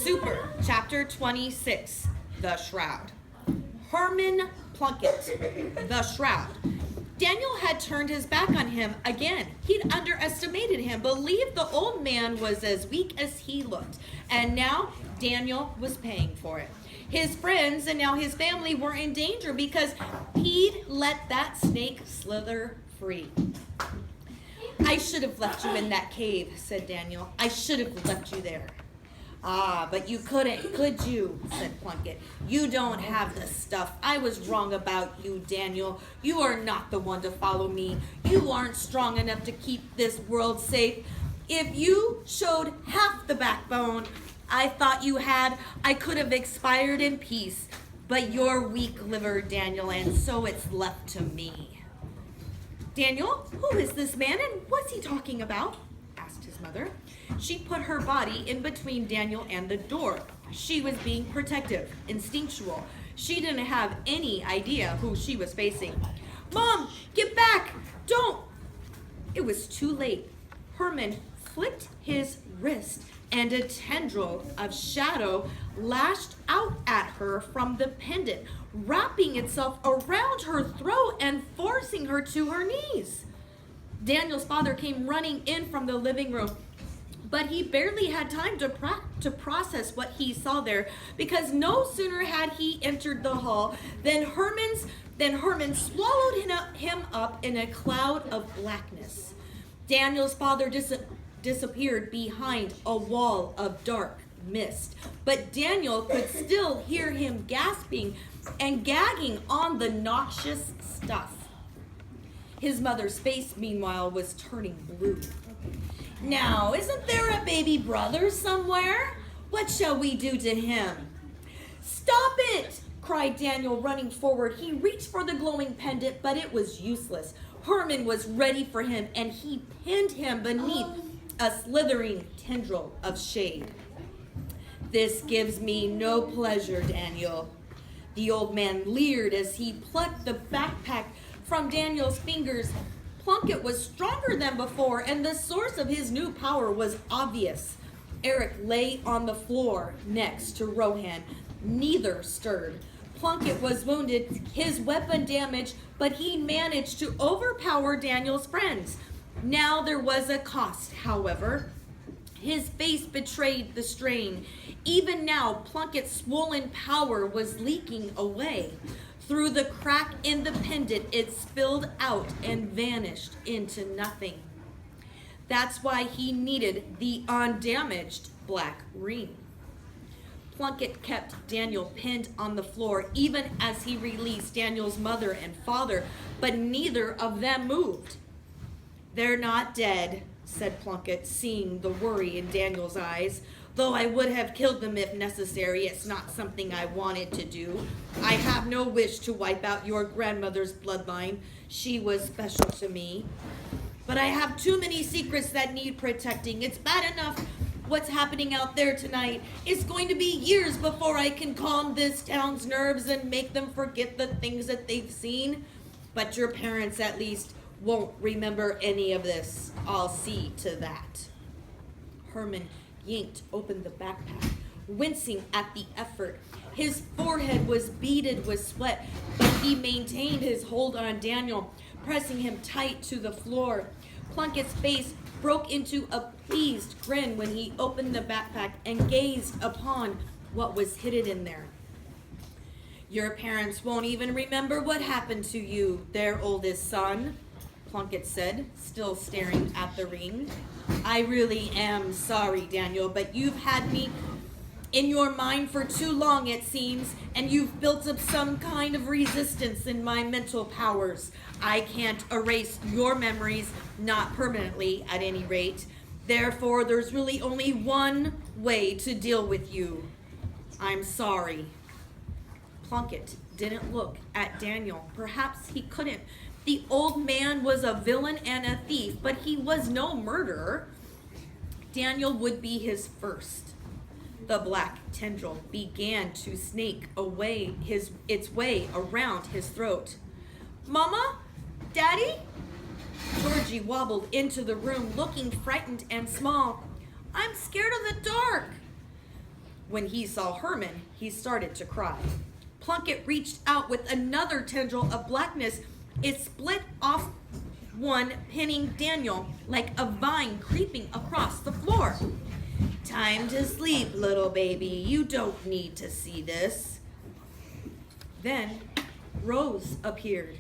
Super, Chapter 26, The Shroud. Herman Plunkett, The Shroud. Daniel had turned his back on him again. He'd underestimated him, believed the old man was as weak as he looked, and now Daniel was paying for it. His friends and now his family were in danger because he'd let that snake slither free. I should have left you in that cave, said Daniel. I should have left you there. Ah, but you couldn't, could you? Said Plunkett. You don't have the stuff. I was wrong about you, Daniel. You are not the one to follow me. You aren't strong enough to keep this world safe. If you showed half the backbone I thought you had, I could have expired in peace. But you're weak-livered, Daniel, and so it's left to me. Daniel, who is this man and what's he talking about? Asked his mother. She put her body in between Daniel and the door. She was being protective, instinctual. She didn't have any idea who she was facing. Mom, get back! Don't! It was too late. Herman flicked his wrist and a tendril of shadow lashed out at her from the pendant, wrapping itself around her throat and forcing her to her knees. Daniel's father came running in from the living room, but he barely had time to process what he saw there, because no sooner had he entered the hall than Herman swallowed him up in a cloud of blackness. Daniel's father disappeared behind a wall of dark mist, but Daniel could still hear him gasping and gagging on the noxious stuff. His mother's face, meanwhile, was turning blue. Now, isn't there a baby brother somewhere? What shall we do to him? Stop it! Cried Daniel, running forward. He reached for the glowing pendant, but it was useless. Herman was ready for him, and he pinned him beneath a slithering tendril of shade. This gives me no pleasure, Daniel. The old man leered as he plucked the backpack from Daniel's fingers. Plunkett was stronger than before, and the source of his new power was obvious. Eric lay on the floor next to Rohan. Neither stirred. Plunkett was wounded, his weapon damaged, but he managed to overpower Daniel's friends. Now there was a cost, however. His face betrayed the strain. Even now, Plunkett's swollen power was leaking away. Through the crack in the pendant, it spilled out and vanished into nothing. That's why he needed the undamaged black ring. Plunkett kept Daniel pinned on the floor even as he released Daniel's mother and father, but neither of them moved. They're not dead, said Plunkett, seeing the worry in Daniel's eyes. Though I would have killed them if necessary, it's not something I wanted to do. I have no wish to wipe out your grandmother's bloodline. She was special to me. But I have too many secrets that need protecting. It's bad enough what's happening out there tonight. It's going to be years before I can calm this town's nerves and make them forget the things that they've seen. But your parents, at least, won't remember any of this. I'll see to that. Herman yanked open the backpack, wincing at the effort. His forehead was beaded with sweat, but he maintained his hold on Daniel, pressing him tight to the floor. Plunkett's face broke into a pleased grin when he opened the backpack and gazed upon what was hidden in there. Your parents won't even remember what happened to you, their oldest son, Plunkett said, still staring at the ring. I really am sorry, Daniel, but you've had me in your mind for too long, it seems, and you've built up some kind of resistance in my mental powers. I can't erase your memories, not permanently at any rate. Therefore, there's really only one way to deal with you. I'm sorry. Plunkett didn't look at Daniel. Perhaps he couldn't. The old man was a villain and a thief, but he was no murderer. Daniel would be his first. The black tendril began to snake its way around his throat. Mama? Daddy? Georgie wobbled into the room, looking frightened and small. I'm scared of the dark. When he saw Herman, he started to cry. Plunkett reached out with another tendril of blackness. It split off one, pinning Daniel like a vine creeping across the floor. Time to sleep, little baby. You don't need to see this. Then Rose appeared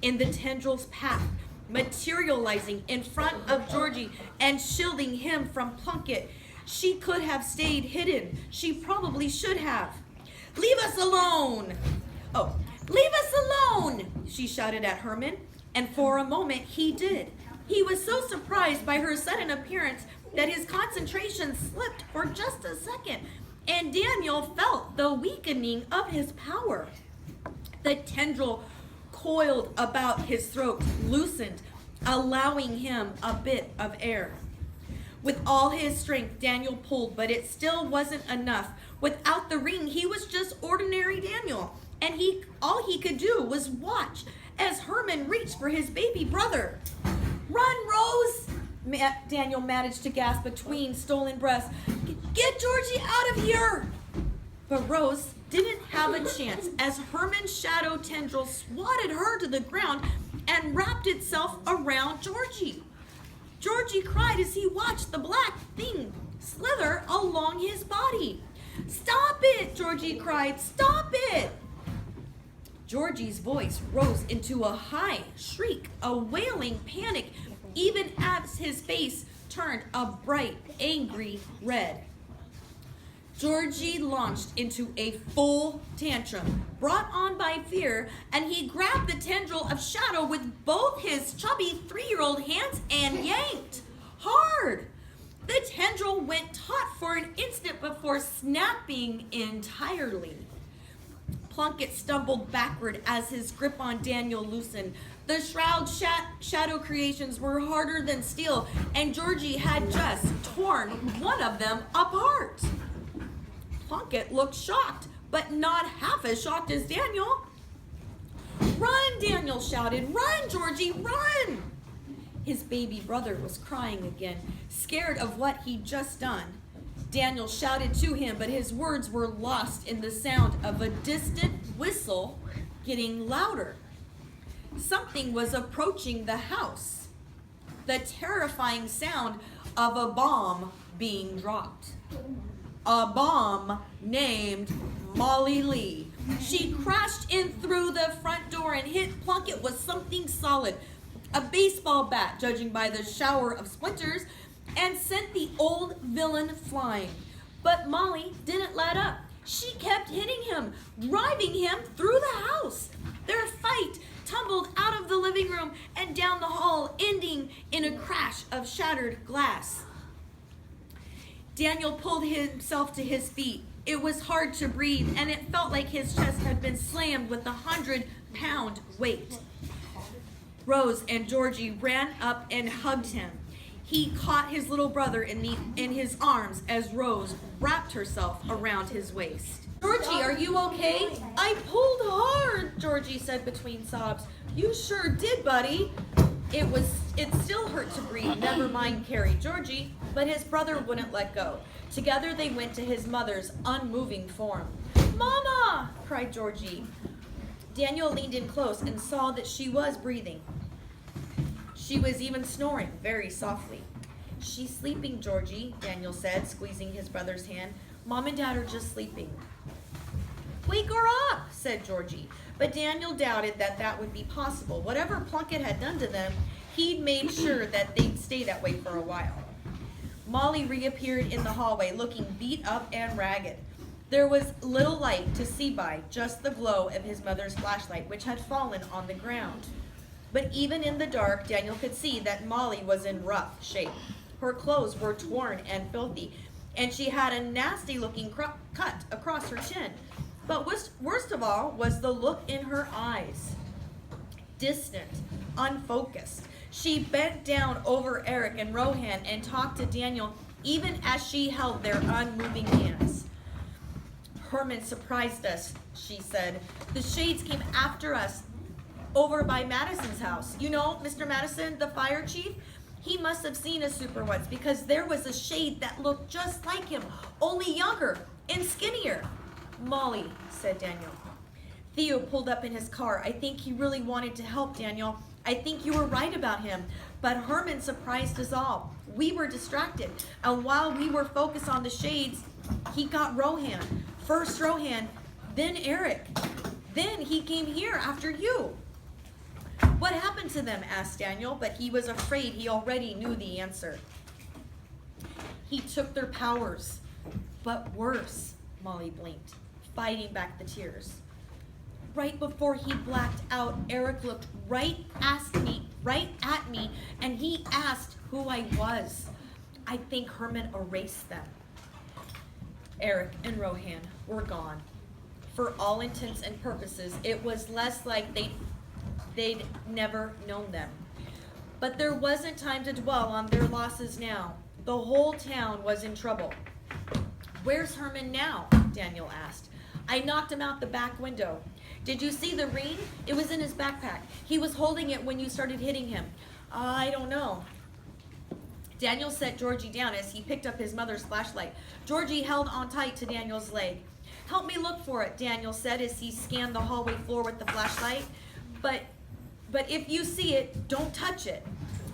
in the tendril's path, materializing in front of Georgie and shielding him from Plunkett. She could have stayed hidden. She probably should have. Leave us alone! Oh, leave us alone! She shouted at Herman, and for a moment he did. He was so surprised by her sudden appearance that his concentration slipped for just a second, and Daniel felt the weakening of his power. The tendril coiled about his throat, loosened, allowing him a bit of air. With all his strength, Daniel pulled, but it still wasn't enough. Without the ring, he was just ordinary Daniel, and all he could do was watch as Herman reached for his baby brother. Run, Rose! Daniel managed to gasp between stolen breaths. Get Georgie out of here! But Rose didn't have a chance as Herman's shadow tendril swatted her to the ground and wrapped itself around Georgie. Georgie cried as he watched the black thing slither along his body. Stop it, Georgie cried. Stop it! Georgie's voice rose into a high shriek, a wailing panic, even as his face turned a bright, angry red. Georgie launched into a full tantrum, brought on by fear, and he grabbed the tendril of shadow with both his chubby 3-year-old hands and yanked hard. The tendril went taut for an instant before snapping entirely. Plunkett stumbled backward as his grip on Daniel loosened. The shroud shadow creations were harder than steel, and Georgie had just torn one of them apart. Plunkett looked shocked, but not half as shocked as Daniel. Run, Daniel shouted. Run, Georgie, run! His baby brother was crying again, scared of what he'd just done. Daniel shouted to him, but his words were lost in the sound of a distant whistle getting louder. Something was approaching the house. The terrifying sound of a bomb being dropped. A bomb named Molly Lee. She crashed in through the front door and hit Plunkett with something solid, a baseball bat, judging by the shower of splinters, and sent the old villain flying. But Molly didn't let up. She kept hitting him, driving him through the house. Their fight tumbled out of the living room and down the hall, ending in a crash of shattered glass. Daniel pulled himself to his feet. It was hard to breathe, and it felt like his chest had been slammed with a 100-pound weight. Rose and Georgie ran up and hugged him. He caught his little brother in his arms as Rose wrapped herself around his waist. Georgie, are you okay? I pulled hard, Georgie said between sobs. You sure did, buddy. It still hurt to breathe, never mind carry Georgie, but his brother wouldn't let go. Together they went to his mother's unmoving form. Mama, cried Georgie. Daniel leaned in close and saw that she was breathing. She was even snoring very softly. She's sleeping, Georgie, Daniel said, squeezing his brother's hand. Mom and Dad are just sleeping. Wake her up, said Georgie. But Daniel doubted that would be possible. Whatever Plunkett had done to them, he'd made sure that they'd stay that way for a while. Molly reappeared in the hallway, looking beat up and ragged. There was little light to see by, just the glow of his mother's flashlight, which had fallen on the ground. But even in the dark, Daniel could see that Molly was in rough shape. Her clothes were torn and filthy, and she had a nasty-looking cut across her chin. But worst of all was the look in her eyes. Distant, unfocused. She bent down over Eric and Rohan and talked to Daniel, even as she held their unmoving hands. Herman surprised us, she said. The Shades came after us over by Madison's house. You know, Mr. Madison, the fire chief? He must have seen a super once because there was a shade that looked just like him, only younger and skinnier. Molly, said Daniel. Theo pulled up in his car. I think he really wanted to help, Daniel. I think you were right about him. But Herman surprised us all. We were distracted. And while we were focused on the shades, he got Rohan. First Rohan, then Eric. Then he came here after you. What happened to them? Asked Daniel, but he was afraid he already knew the answer. He took their powers, but worse, Molly blinked, fighting back the tears. Right before he blacked out, Eric looked right at me, and he asked who I was. I think Herman erased them. Eric and Rohan were gone. For all intents and purposes, it was less like they'd never known them. But there wasn't time to dwell on their losses now. The whole town was in trouble. Where's Herman now? Daniel asked. I knocked him out the back window. Did you see the ring? It was in his backpack. He was holding it when you started hitting him. I don't know. Daniel set Georgie down as he picked up his mother's flashlight. Georgie held on tight to Daniel's leg. Help me look for it, Daniel said as he scanned the hallway floor with the flashlight. But if you see it, don't touch it.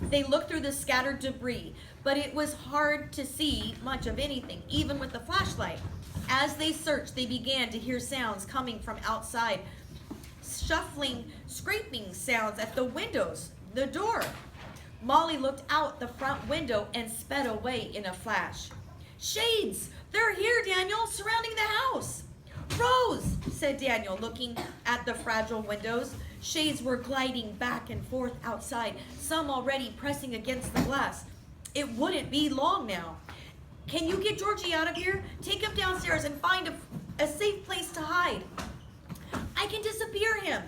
They looked through the scattered debris, but it was hard to see much of anything, even with the flashlight. As they searched, they began to hear sounds coming from outside. Shuffling, scraping sounds at the windows, the door. Molly looked out the front window and sped away in a flash. Shades! They're here, Daniel, surrounding the house. Rose, said Daniel, looking at the fragile windows. Shades were gliding back and forth outside, some already pressing against the glass. It wouldn't be long now. Can you get Georgie out of here? Take him downstairs and find a safe place to hide. I can disappear him.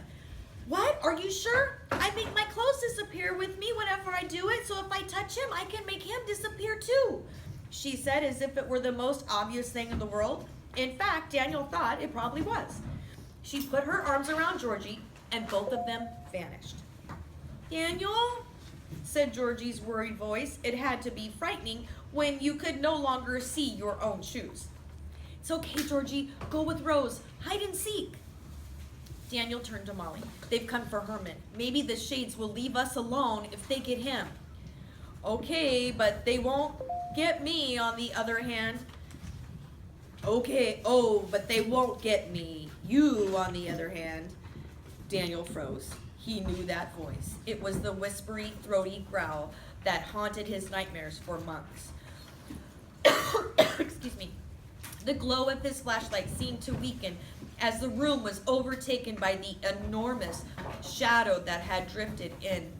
What? Are you sure? I make my clothes disappear with me whenever I do it, so if I touch him, I can make him disappear too, she said as if it were the most obvious thing in the world. In fact, Daniel thought it probably was. She put her arms around Georgie, and both of them vanished. Daniel, said Georgie's worried voice. It had to be frightening when you could no longer see your own shoes. It's okay, Georgie. Go with Rose. Hide and seek. Daniel turned to Molly. They've come for Herman. Maybe the Shades will leave us alone if they get him. Okay, but they won't get me, on the other hand. Okay, but they won't get me. You, on the other hand. Daniel froze. He knew that voice. It was the whispery, throaty growl that haunted his nightmares for months. Excuse me. The glow of his flashlight seemed to weaken as the room was overtaken by the enormous shadow that had drifted in.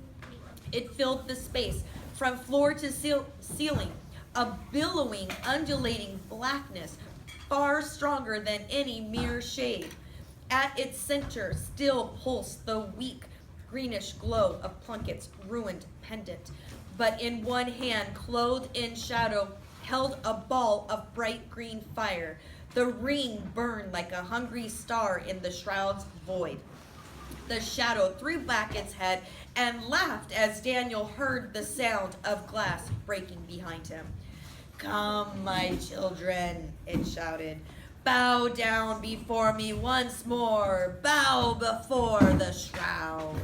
It filled the space from floor to ceiling, a billowing, undulating blackness far stronger than any mere shade. At its center still pulsed the weak, greenish glow of Plunkett's ruined pendant, but in one hand, clothed in shadow, held a ball of bright green fire. The ring burned like a hungry star in the shroud's void. The shadow threw back its head and laughed as Daniel heard the sound of glass breaking behind him. Come, my children, it shouted. Bow down before me once more. Bow before the shroud.